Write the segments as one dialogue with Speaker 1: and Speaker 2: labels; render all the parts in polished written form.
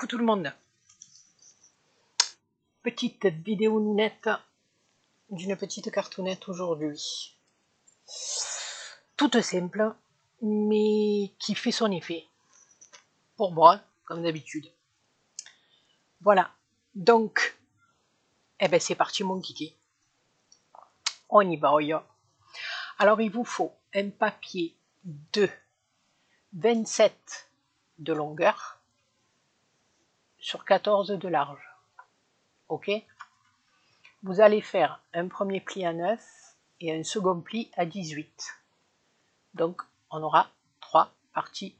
Speaker 1: Coucou tout le monde. Petite vidéo nette d'une petite cartonnette aujourd'hui. Toute simple, mais qui fait son effet. Pour moi, comme d'habitude. Voilà. Donc, c'est parti mon kiki. On y va, yo. Alors, il vous faut un papier de 27 de longueur sur 14 de large. Ok? Vous allez faire un premier pli à 9 et un second pli à 18. Donc, on aura 3 parties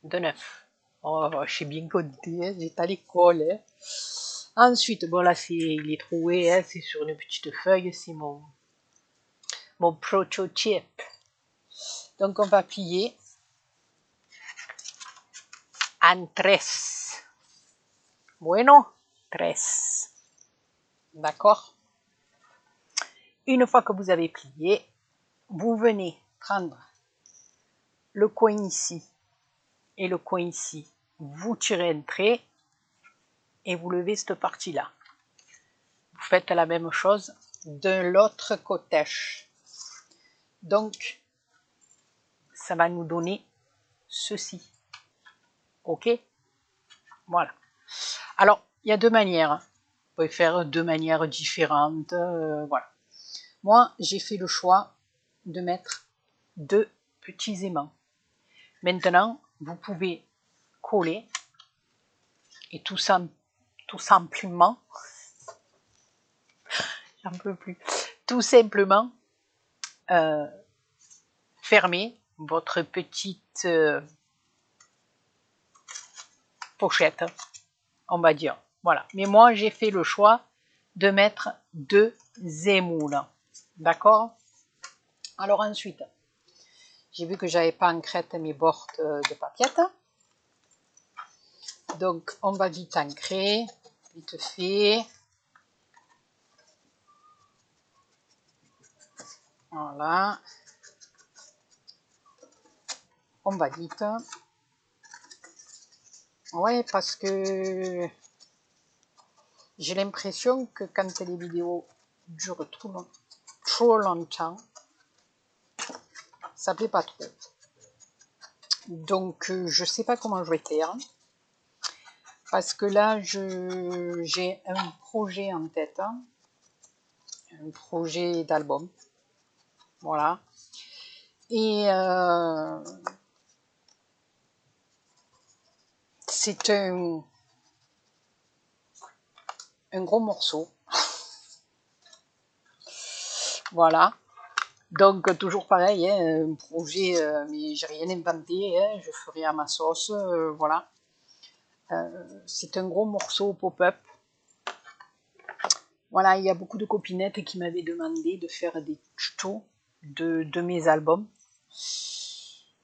Speaker 1: de 9. Oh, je sais bien compter, hein, j'étais à l'école. Hein. Ensuite, bon là, il est troué, hein, c'est sur une petite feuille, c'est mon prototype. Donc, on va plier en 3. Bueno, 3. D'accord? Une fois que vous avez plié, vous venez prendre le coin ici et le coin ici. Vous tirez un trait et vous levez cette partie-là. Vous faites la même chose de l'autre côté. Donc, ça va nous donner ceci. Ok? Voilà. Alors, il y a deux manières. Vous pouvez faire deux manières différentes. Voilà. Moi, j'ai fait le choix de mettre 2 petits aimants. Maintenant, vous pouvez coller et tout simplement, j'en peux plus, tout simplement fermer votre petite pochette, on va dire. Voilà. Mais moi, j'ai fait le choix de mettre 2 émoules. D'accord? Alors ensuite, j'ai vu que j'avais pas ancré mes bords de papiette. Donc, on va vite ancrer, vite fait. Voilà. On va vite. Ouais, parce que j'ai l'impression que quand les vidéos durent trop longtemps, ça plaît pas trop. Donc, je sais pas comment je vais faire. Parce que là, j'ai un projet en tête. Un projet d'album. Voilà. Et c'est un gros morceau. Voilà. Donc, toujours pareil, hein, un projet, mais j'ai rien inventé, hein, je ferai à ma sauce, voilà. C'est un gros morceau pop-up. Voilà, il y a beaucoup de copinettes qui m'avaient demandé de faire des tutos de mes albums.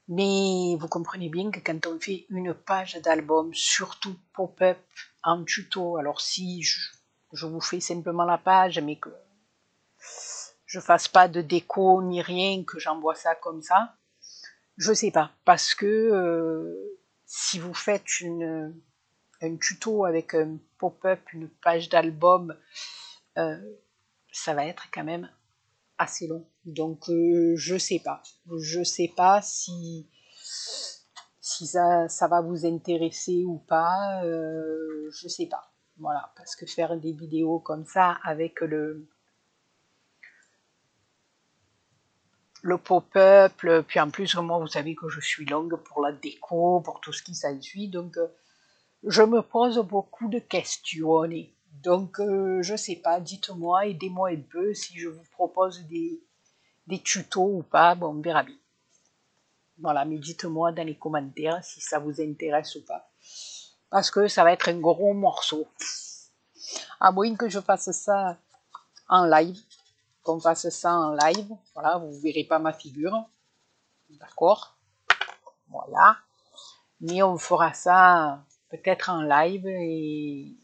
Speaker 1: Mais vous comprenez bien que quand on fait une page d'album, surtout pop-up en tuto, alors si je vous fais simplement la page, mais que je fasse pas de déco ni rien, que j'envoie ça comme ça, je sais pas, parce que si vous faites un tuto avec un pop-up, une page d'album, ça va être quand même assez long. Donc je sais pas si ça va vous intéresser ou pas, je sais pas. Voilà, parce que faire des vidéos comme ça avec le pop-up, puis en plus, moi, vous savez que je suis longue pour la déco, pour tout ce qui s'ensuit, donc je me pose beaucoup de questions. Donc, je sais pas, dites-moi, aidez-moi un peu si je vous propose des tutos ou pas, bon, on verra bien. Voilà, mais dites-moi dans les commentaires si ça vous intéresse ou pas. Parce que ça va être un gros morceau. À moins que je fasse ça en live, qu'on fasse ça en live, voilà, vous verrez pas ma figure. D'accord? Voilà. Mais on fera ça peut-être en live et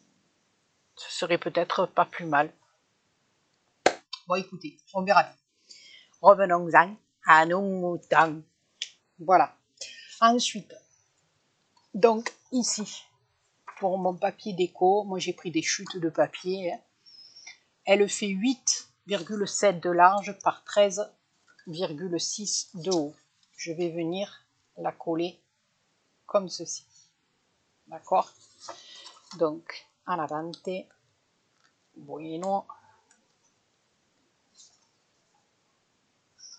Speaker 1: ce serait peut-être pas plus mal. Bon, écoutez, on verra bien. Revenons-en à nos moutons. Voilà. Ensuite, donc ici, pour mon papier déco, moi j'ai pris des chutes de papier, hein. Elle fait 8,7 de large par 13,6 de haut. Je vais venir la coller comme ceci. D'accord? Donc, en avante. Bueno.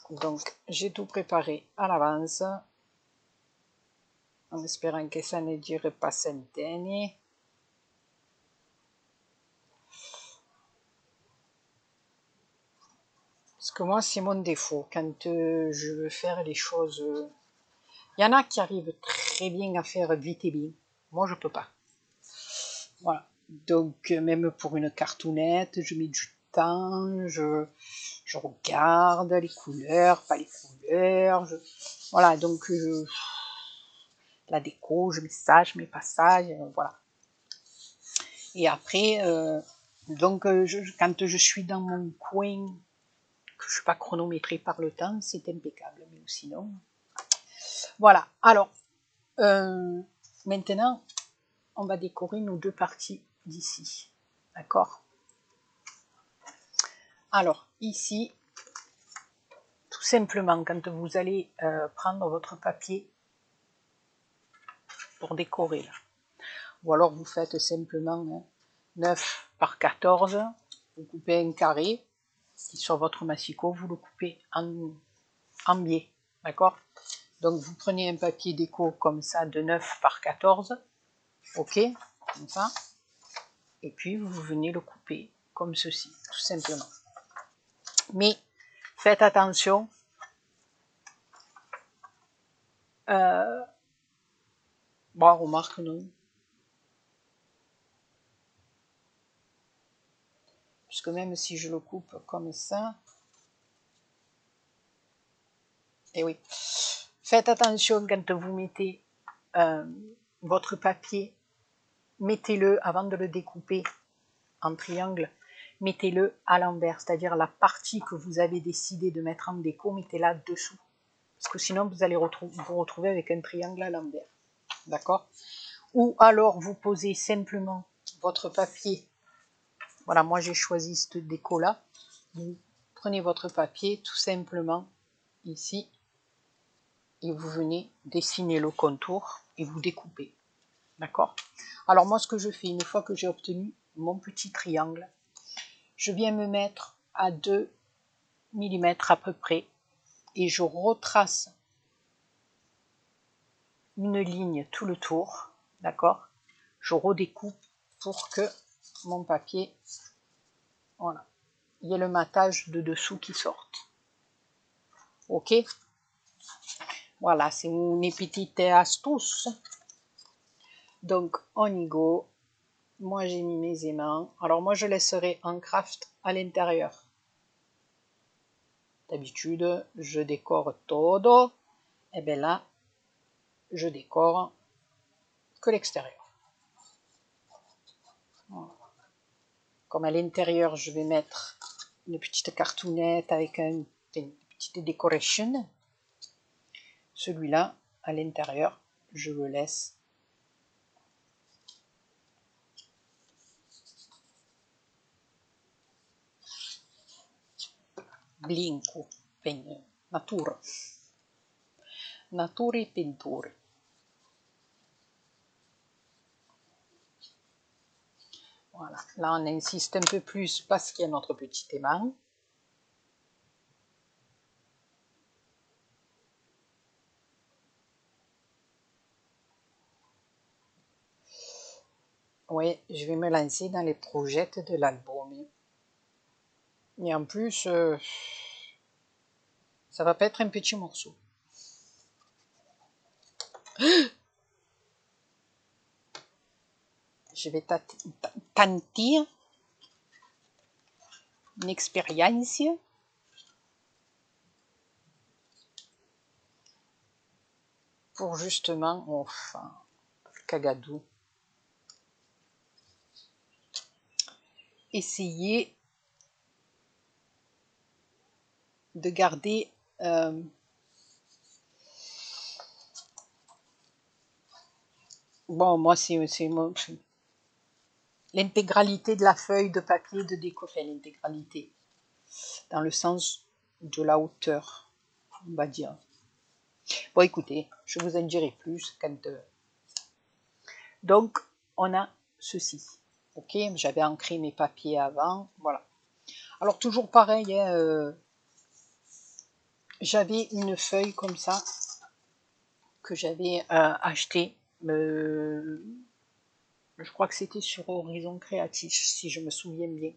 Speaker 1: Donc, j'ai tout préparé à l'avance, en espérant que ça ne dure pas centaines. Parce que moi, c'est mon défaut. Quand je veux faire les choses... Il y en a qui arrivent très bien à faire vite et bien. Moi, je peux pas. Voilà. Donc, même pour une cartoonette, je mets du temps, je regarde les couleurs, pas les couleurs. Voilà, donc... la déco, je mets ça, je mets pas ça, voilà. Et après, donc quand je suis dans mon coin, que je suis pas chronométrée par le temps, c'est impeccable. Mais sinon, voilà. Alors, maintenant, on va décorer nos deux parties d'ici. D'accord? Alors, ici, tout simplement, quand vous allez prendre votre papier pour décorer, là, ou alors vous faites simplement 9 par 14, vous coupez un carré, et sur votre massicot, vous le coupez en biais, d'accord? Donc vous prenez un papier déco comme ça de 9 par 14, ok, comme ça, et puis vous venez le couper comme ceci, tout simplement. Mais faites attention, bon, remarque non, puisque même si je le coupe comme ça, et oui, faites attention quand vous mettez votre papier, mettez-le avant de le découper en triangle, mettez-le à l'envers, c'est-à-dire la partie que vous avez décidé de mettre en déco, mettez-la dessous, parce que sinon vous allez vous retrouver avec un triangle à l'envers, d'accord? Ou alors vous posez simplement votre papier, voilà, moi j'ai choisi cette déco là, vous prenez votre papier tout simplement ici, et vous venez dessiner le contour et vous découpez, d'accord? Alors moi ce que je fais, une fois que j'ai obtenu mon petit triangle, je viens me mettre à 2 mm à peu près et je retrace une ligne tout le tour, d'accord? Je redécoupe pour que mon papier, voilà, il y ait le matage de dessous qui sorte. Ok? Voilà, c'est une petite astuce. Donc, on y go. Moi, j'ai mis mes aimants. Alors, moi, je laisserai en craft à l'intérieur. D'habitude, je décore todo. Et bien là, je décore que l'extérieur. Voilà. Comme à l'intérieur, je vais mettre une petite cartoonette avec une petite décoration. Celui-là, à l'intérieur, je le laisse blinco, natura. Nature pinture. Voilà, là on insiste un peu plus parce qu'il y a notre petit aimant. Oui, je vais me lancer dans les projets de l'album. Et en plus, ça va pas être un petit morceau. Je vais tenter une expérience pour justement, enfin, cagadou, essayer de garder bon, moi c'est l'intégralité de la feuille de papier de déco, enfin l'intégralité, dans le sens de la hauteur, on va dire. Bon, écoutez, je vous en dirai plus quand... Donc, on a ceci. Ok, j'avais ancré mes papiers avant, voilà. Alors, toujours pareil, hein, j'avais une feuille comme ça que j'avais acheté. Je crois que c'était sur Horizon Créatif, si je me souviens bien,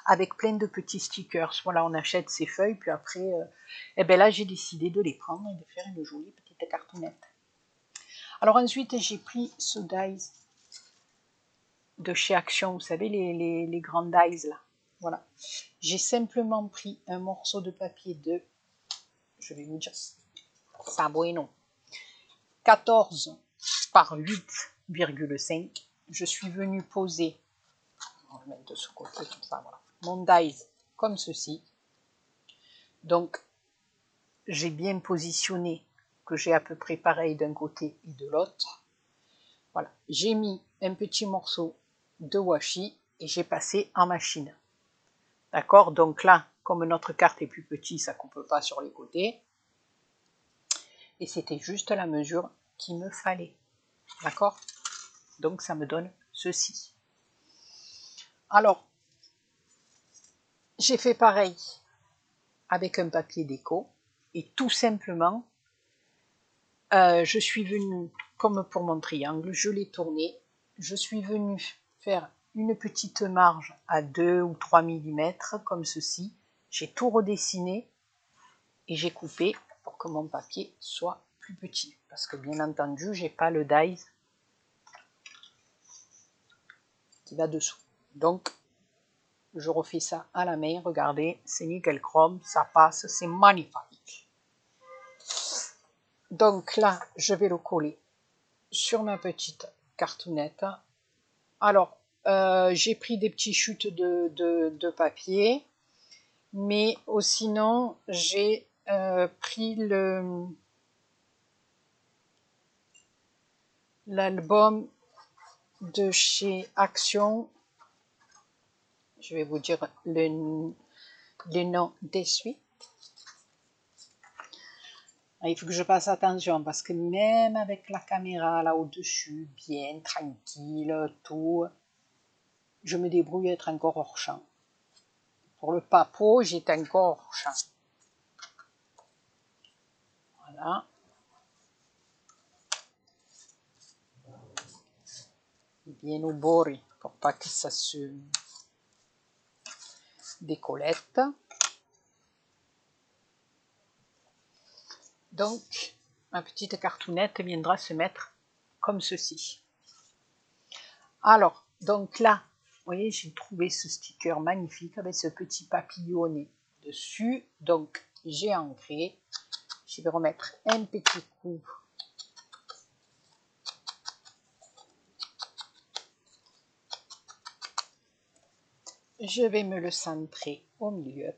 Speaker 1: avec plein de petits stickers. Voilà, on achète ces feuilles, puis après, eh ben là, j'ai décidé de les prendre et de faire une jolie petite cartonnette. Alors ensuite, j'ai pris ce dies de chez Action, vous savez, les grands dies là. Voilà. J'ai simplement pris un morceau de papier de, je vais vous dire, ça bueno, 14 par 8,5. Je suis venue poser, on va le mettre de ce côté comme ça, voilà, mon dies comme ceci. Donc, j'ai bien positionné que j'ai à peu près pareil d'un côté et de l'autre. Voilà, j'ai mis un petit morceau de washi et j'ai passé en machine. D'accord? Donc là, comme notre carte est plus petite, ça ne coupe pas sur les côtés. Et c'était juste la mesure qu'il me fallait. D'accord? Donc ça me donne ceci. Alors, j'ai fait pareil avec un papier déco. Et tout simplement, je suis venue, comme pour mon triangle, je l'ai tourné. Je suis venue faire une petite marge à 2 ou 3 mm, comme ceci. J'ai tout redessiné et j'ai coupé pour que mon papier soit plus petit. Parce que bien entendu, j'ai pas le dies qui va dessous. Donc, je refais ça à la main. Regardez, c'est nickel chrome, ça passe, c'est magnifique. Donc là, je vais le coller sur ma petite cartonnette. Alors, j'ai pris des petits chutes de papier, mais sinon, j'ai pris l'album de chez Action. Je vais vous dire les noms des suites. Il faut que je fasse attention parce que même avec la caméra là au-dessus, bien tranquille, tout, je me débrouille à être encore hors champ. Pour le papo, j'étais encore hors champ. Voilà. Bien au bord pour pas que ça se décollette. Donc, ma petite cartonnette viendra se mettre comme ceci. Alors, donc là, vous voyez, j'ai trouvé ce sticker magnifique avec ce petit papillonné dessus. Donc, j'ai ancré. Je vais remettre un petit coup je vais me le centrer au milieu.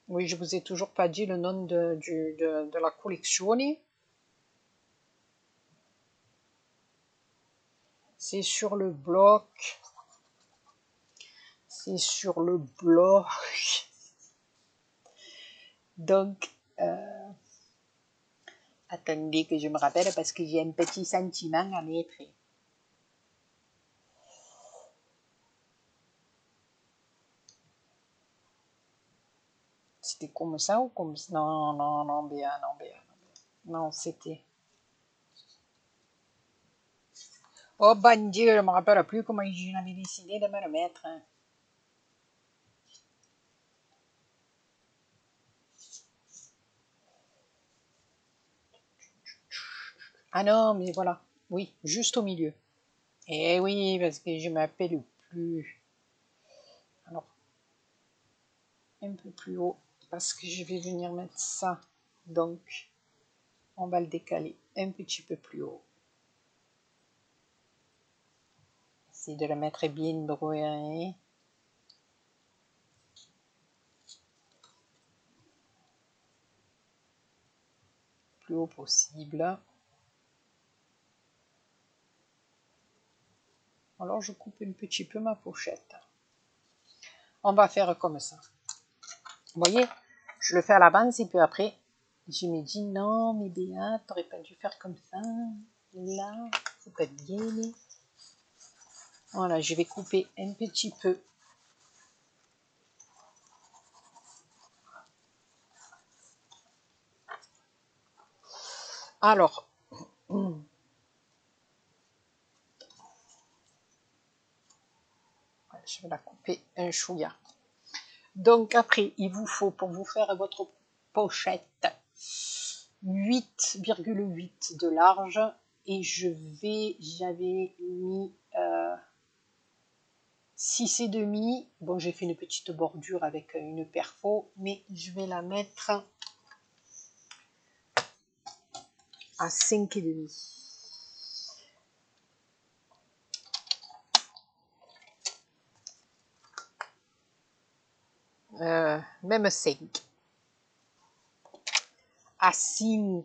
Speaker 1: Oui, je vous ai toujours pas dit le nom de la collection. C'est sur le bloc. C'est sur le bloc. Donc, attendez que je me rappelle parce que j'ai un petit sentiment à mettre. C'était comme ça ou comme ça? Non, non, non, bien, non, bien. Non, c'était... Oh, bon Dieu, je ne me rappelle plus comment j'avais décidé de me le mettre. Ah non, mais voilà. Oui, juste au milieu. Eh oui, parce que je ne m'appelle plus. Alors, un peu plus haut, parce que je vais venir mettre ça. Donc, on va le décaler un petit peu plus haut. Essayer de le mettre bien droit. Plus haut possible. Alors je coupe un petit peu ma pochette. On va faire comme ça. Vous voyez, je le fais à l'avance et puis après, je me dis non, mais Béa, t'aurais pas dû faire comme ça. Là, c'est pas bien. Voilà, je vais couper un petit peu. Alors, je vais la couper un chouïa. Donc après, il vous faut, pour vous faire votre pochette, 8,8 de large. Et j'avais mis 6,5. Bon, j'ai fait une petite bordure avec une perfo, mais je vais la mettre à 5,5. Même 5. À 5.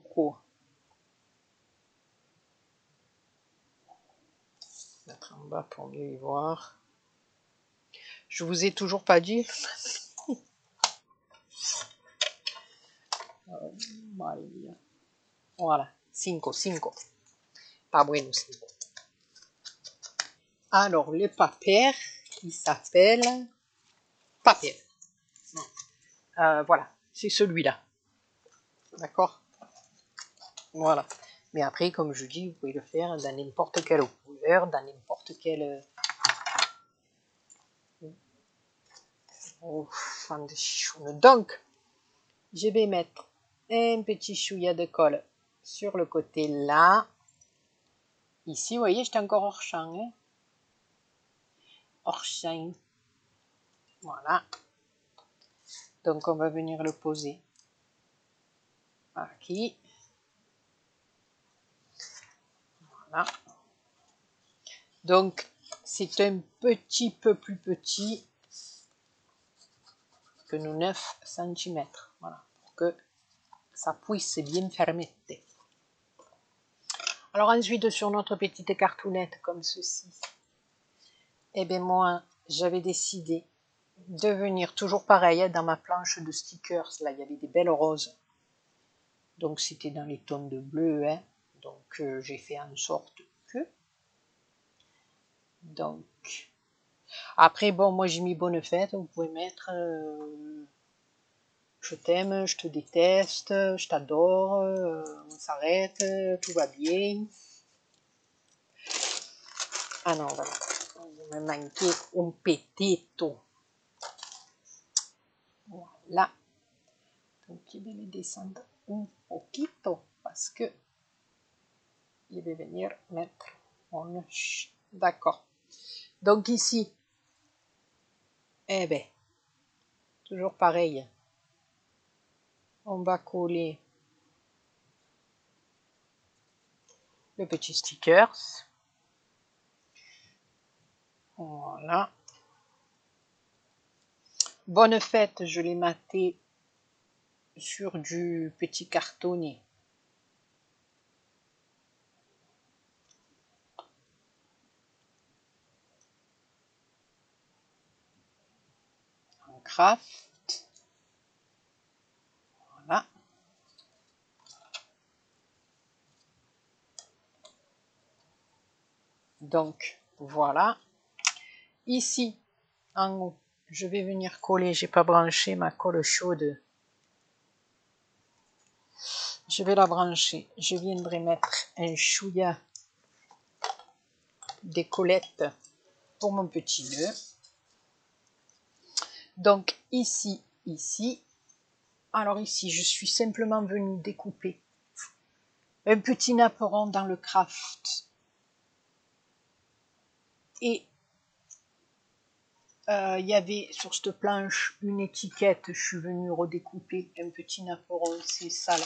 Speaker 1: Mettre en bas pour mieux y voir. Je vous ai toujours pas dit. Voilà, 5. Pas bueno, 5. Alors, le papier, il s'appelle papier. Voilà, c'est celui-là. D'accord? Voilà. Mais après, comme je dis, vous pouvez le faire dans n'importe quelle couleur, dans n'importe quelle... fan de chichoune. Donc, je vais mettre un petit chouïa de colle sur le côté là. Ici, vous voyez, j'étais encore hors champ. Hein? Hors champ. Voilà. Donc, on va venir le poser. Aquí. Voilà. Donc, c'est un petit peu plus petit que nos 9 cm. Voilà, pour que ça puisse bien fermer. Alors ensuite, sur notre petite cartoonette comme ceci, eh bien moi, j'avais décidé de venir toujours pareil, dans ma planche de stickers, là, il y avait des belles roses. Donc, c'était dans les tons de bleu, hein. Donc, j'ai fait en sorte que... Donc, après, bon, moi, j'ai mis bonne fête. Vous pouvez mettre je t'aime, je te déteste, je t'adore, on s'arrête, tout va bien. Ah non, voilà. Il me manquait un petito. Voilà. Donc, je vais le descendre un poquito parce que je vais venir mettre mon... D'accord. Donc ici, eh ben, toujours pareil. On va coller le petit stickers. Voilà. Bonne fête, je l'ai maté sur du petit cartonné. En craft. Voilà. Donc, voilà. Ici, en haut, je vais venir coller. J'ai pas branché ma colle chaude. Je vais la brancher. Je viendrai mettre un chouïa des collettes pour mon petit nœud. Donc, ici. Alors ici, je suis simplement venue découper un petit napperon dans le craft. Et il y avait sur cette planche une étiquette. Je suis venue redécouper un petit napperon. C'est ça là.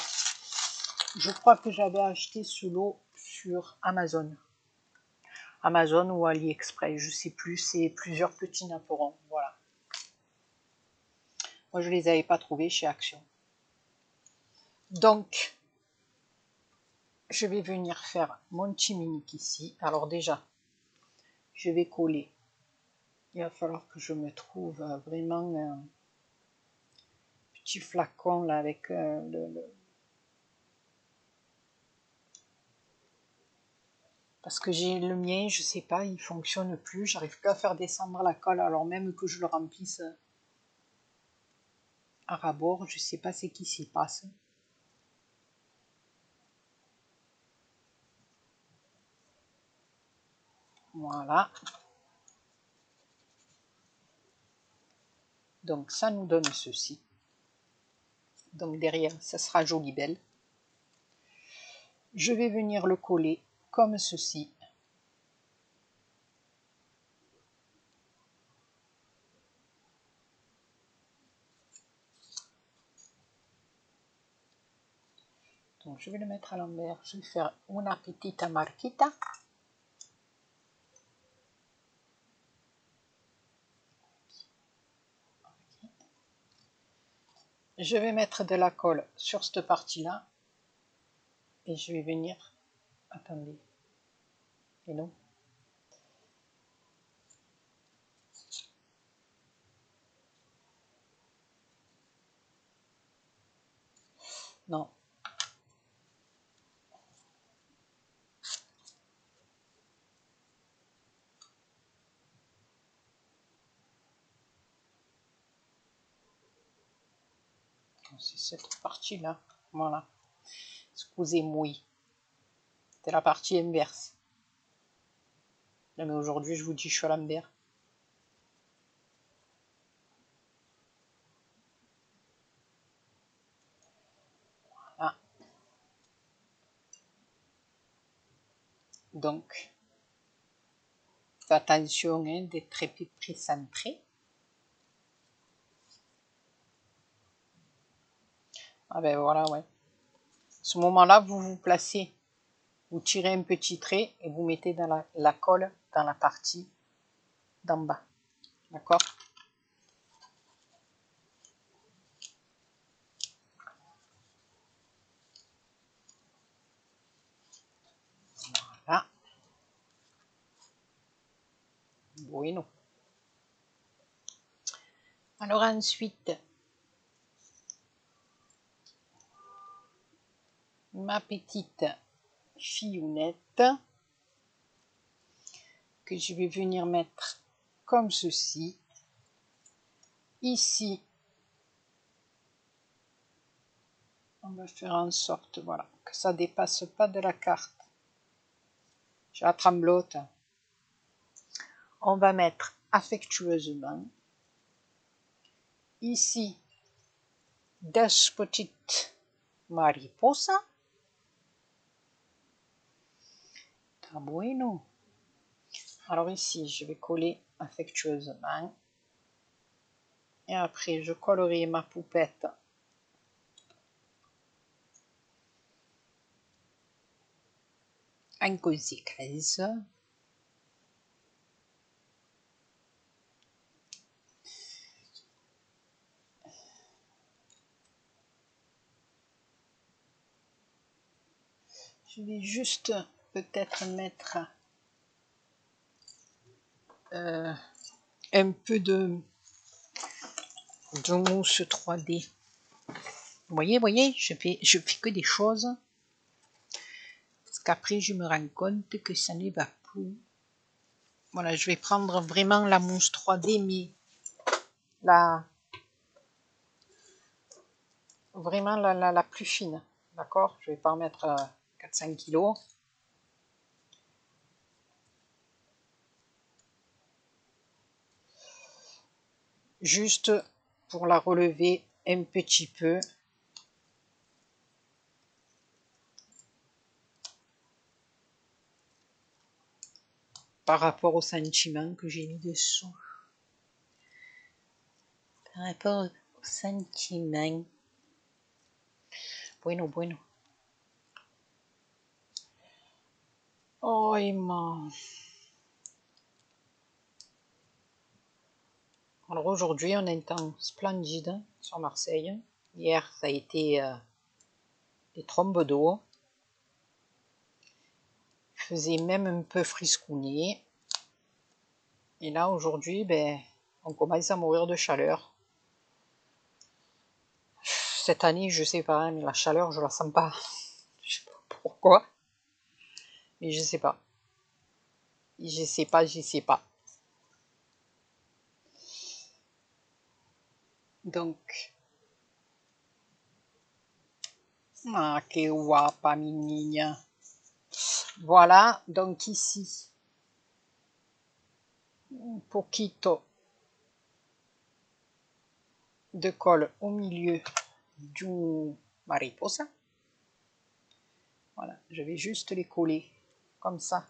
Speaker 1: Je crois que j'avais acheté ce lot sur Amazon. Amazon ou AliExpress, je sais plus. C'est plusieurs petits napperons. Voilà. Moi, je les avais pas trouvés chez Action. Donc, je vais venir faire mon chiminique ici. Alors déjà, je vais coller. Il va falloir que je me trouve vraiment un petit flacon là avec parce que j'ai le mien, je sais pas, il fonctionne plus, j'arrive plus à faire descendre la colle alors même que je le remplisse à ras-bord, je sais pas ce qui s'y passe. Voilà. Donc ça nous donne ceci. Donc derrière, ça sera joli belle. Je vais venir le coller comme ceci. Donc je vais le mettre à l'envers. Je vais faire una petita marquita. Je vais mettre de la colle sur cette partie-là. Et je vais venir... Attendez. Et non. Non. C'est cette partie-là. Voilà. Excusez-moi. C'est la partie inverse. Mais aujourd'hui, je vous dis, je suis à l'envers. Voilà. Donc, fais attention hein, d'être très précentré. Ah ben voilà, ouais. À ce moment-là, vous vous placez, vous tirez un petit trait et vous mettez dans la colle dans la partie d'en bas. D'accord? Voilà. Bueno. Alors ensuite, ma petite fillounette que je vais venir mettre comme ceci. Ici, on va faire en sorte voilà, que ça ne dépasse pas de la carte. J'ai la tremblote. On va mettre affectueusement ici des petites mariposas. Está bueno. Alors ici, je vais coller affectueusement. Et après, je collerai ma poupette en conséquence. Je vais juste peut-être mettre un peu de mousse 3D. Vous voyez, je fais que des choses. Parce qu'après, je me rends compte que ça ne va plus. Voilà, je vais prendre vraiment la mousse 3D, mais vraiment la plus fine. D'accord? Je ne vais pas en mettre 4-5 kilos. Juste pour la relever un petit peu. Par rapport au sentiment que j'ai mis dessous. Par rapport au sentiment. Bueno. Oh, Emma. Alors aujourd'hui, on a un temps splendide sur Marseille. Hier, ça a été des trombes d'eau. Il faisait même un peu friscouné. Et là, aujourd'hui, ben, on commence à mourir de chaleur. Cette année, je sais pas, mais la chaleur, je la sens pas. Je sais pas pourquoi, mais je sais pas. Je sais pas, je sais pas. Donc, ah, que guapa, mi niña. Voilà, donc ici, un poquito de colle au milieu du mariposa. Voilà, je vais juste les coller comme ça.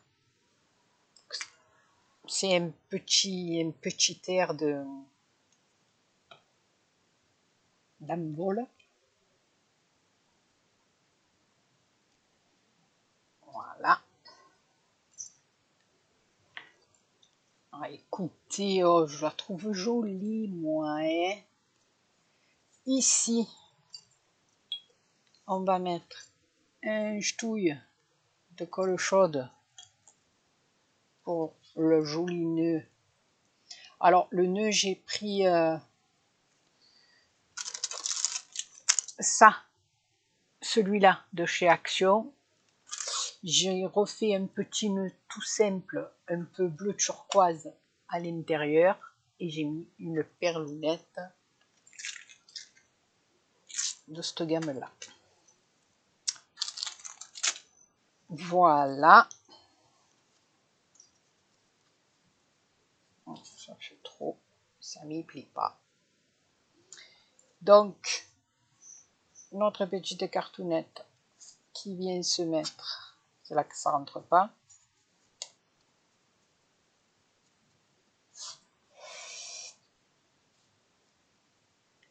Speaker 1: C'est un petit air de d'ambole. Voilà. Ah, écoutez, oh, je la trouve jolie, moi. Hein. Ici, on va mettre un ch'touille de colle chaude pour le joli nœud. Alors, le nœud, j'ai pris ça, celui-là de chez Action. J'ai refait un petit nœud tout simple, un peu bleu turquoise à l'intérieur. Et j'ai mis une perlinette de cette gamme-là. Voilà. Oh, ça fait trop, ça m'y plaît pas. Donc, notre petite cartounette qui vient se mettre, c'est là que ça rentre pas.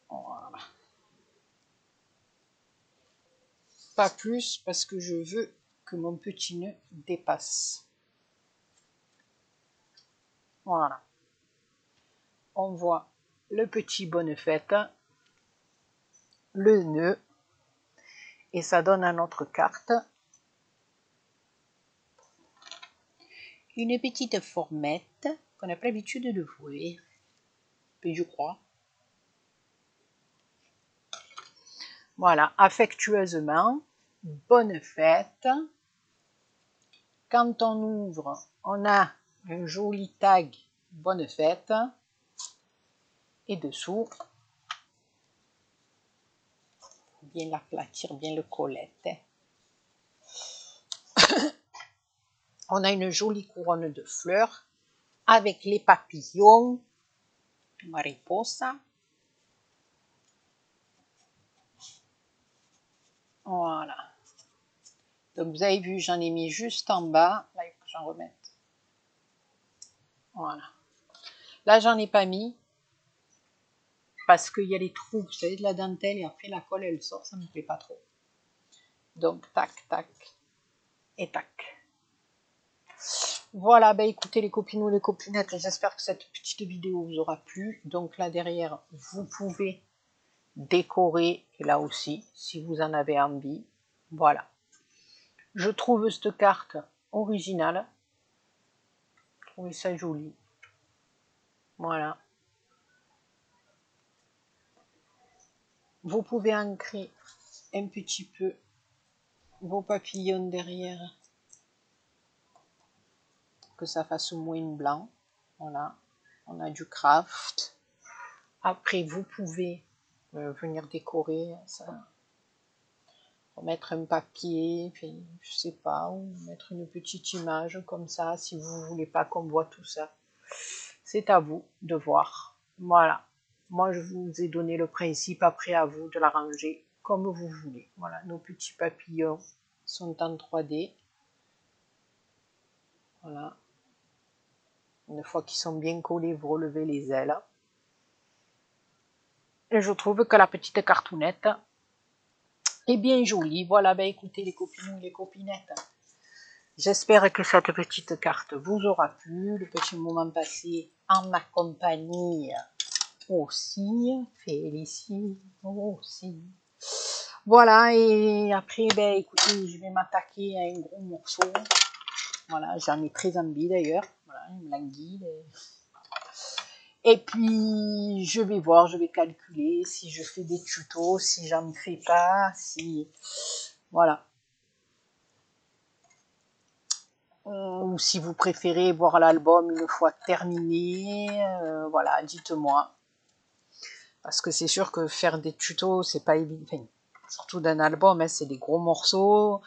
Speaker 1: Voilà. Pas plus parce que je veux que mon petit nœud dépasse. Voilà. On voit le petit bonne fête, le nœud, et ça donne à notre carte une petite formette qu'on n'a pas l'habitude de voir, mais je crois. Voilà, affectueusement, bonne fête. Quand on ouvre, on a un joli tag bonne fête. Et dessous, bien l'aplatir, bien le collette. On a une jolie couronne de fleurs avec les papillons, mariposa. Voilà. Donc vous avez vu, j'en ai mis juste en bas. Là, il faut que j'en remette. Voilà. Là, j'en ai pas mis parce qu'il y a les trous, vous savez, de la dentelle et après la colle, elle sort, ça me plaît pas trop. Donc, tac, tac et tac. Voilà, bah écoutez les copinous, les copinettes, j'espère que cette petite vidéo vous aura plu. Donc là derrière, vous pouvez décorer, et là aussi, si vous en avez envie. Voilà. Je trouve cette carte originale. Je trouve ça joli. Voilà. Vous pouvez ancrer un petit peu vos papillons derrière, que ça fasse moins blanc. Voilà. On a du craft. Après, vous pouvez venir décorer ça. Mettre un papier, enfin, je sais pas, ou mettre une petite image comme ça, si vous voulez pas qu'on voit tout ça. C'est à vous de voir. Voilà. Moi, je vous ai donné le principe, après à vous de l'arranger comme vous voulez. Voilà, nos petits papillons sont en 3D. Voilà. Une fois qu'ils sont bien collés, vous relevez les ailes. Et je trouve que la petite cartounette est bien jolie. Voilà, ben écoutez les copines, les copinettes. J'espère que cette petite carte vous aura plu, le petit moment passé en ma compagnie aussi, Félicie aussi. Voilà, et après, ben écoutez, je vais m'attaquer à un gros morceau. Voilà, j'en ai très envie d'ailleurs. Voilà, une languille. Et puis, je vais voir, je vais calculer si je fais des tutos, si j'en fais pas, si... Voilà. Ou si vous préférez voir l'album une fois terminé, voilà, dites-moi. Parce que c'est sûr que faire des tutos, c'est pas évident. Enfin, surtout d'un album, hein, c'est des gros morceaux,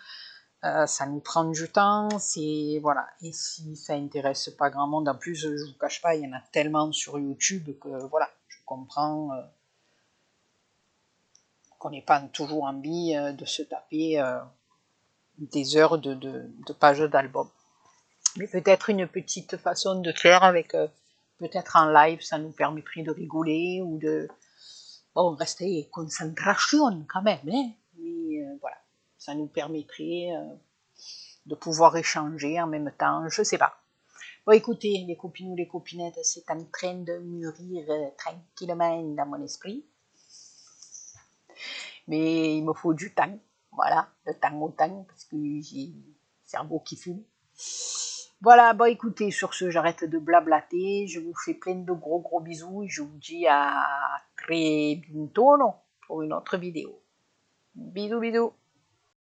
Speaker 1: ça nous prend du temps, c'est voilà. Et si ça intéresse pas grand monde, en plus, je vous cache pas, il y en a tellement sur YouTube que voilà, je comprends qu'on n'ait pas toujours envie de se taper des heures de pages d'album. Mais peut-être une petite façon de faire avec peut-être en live, ça nous permettrait de rigoler ou de bon rester concentration quand même, hein, mais voilà, ça nous permettrait de pouvoir échanger en même temps, je sais pas. Bon écoutez, les copines ou les copinettes, c'est en train de mûrir tranquillement dans mon esprit, mais il me faut du temps, voilà, de temps au temps, parce que j'ai le cerveau qui fume. Voilà, bon écoutez, sur ce, j'arrête de blablater, je vous fais plein de gros bisous et je vous dis à très bientôt non, pour une autre vidéo. Bisous bisous.